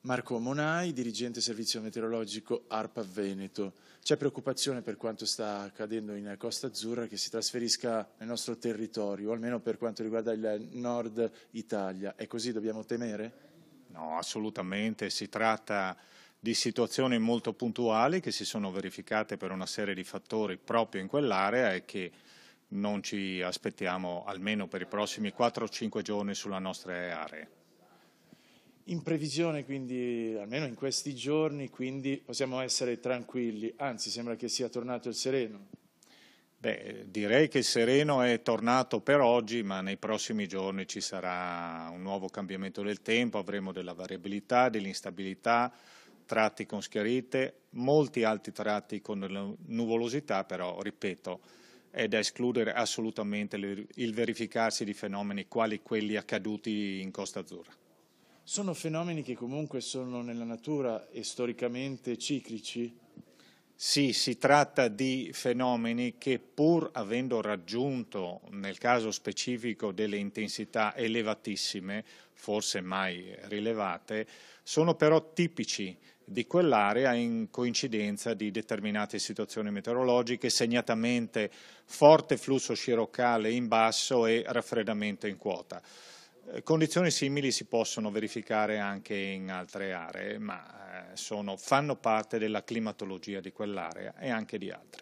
Marco Monai, dirigente servizio meteorologico ARPA Veneto. C'è preoccupazione per quanto sta accadendo in Costa Azzurra che si trasferisca nel nostro territorio, almeno per quanto riguarda il nord Italia. È così, dobbiamo temere? No, assolutamente, si tratta di situazioni molto puntuali che si sono verificate per una serie di fattori proprio in quell'area e che non ci aspettiamo almeno per i prossimi 4-5 giorni sulla nostra area. In previsione, quindi, almeno in questi giorni, quindi possiamo essere tranquilli, anzi sembra che sia tornato il sereno. Beh, direi che il sereno è tornato per oggi, ma nei prossimi giorni ci sarà un nuovo cambiamento del tempo, avremo della variabilità, dell'instabilità, tratti con schiarite, molti altri tratti con della nuvolosità, però, ripeto, è da escludere assolutamente il verificarsi di fenomeni quali quelli accaduti in Costa Azzurra. Sono fenomeni che comunque sono nella natura e storicamente ciclici? Sì, si tratta di fenomeni che pur avendo raggiunto nel caso specifico delle intensità elevatissime, forse mai rilevate, sono però tipici di quell'area in coincidenza di determinate situazioni meteorologiche, segnatamente forte flusso sciroccale in basso e raffreddamento in quota. Condizioni simili si possono verificare anche in altre aree, ma fanno parte della climatologia di quell'area e anche di altre.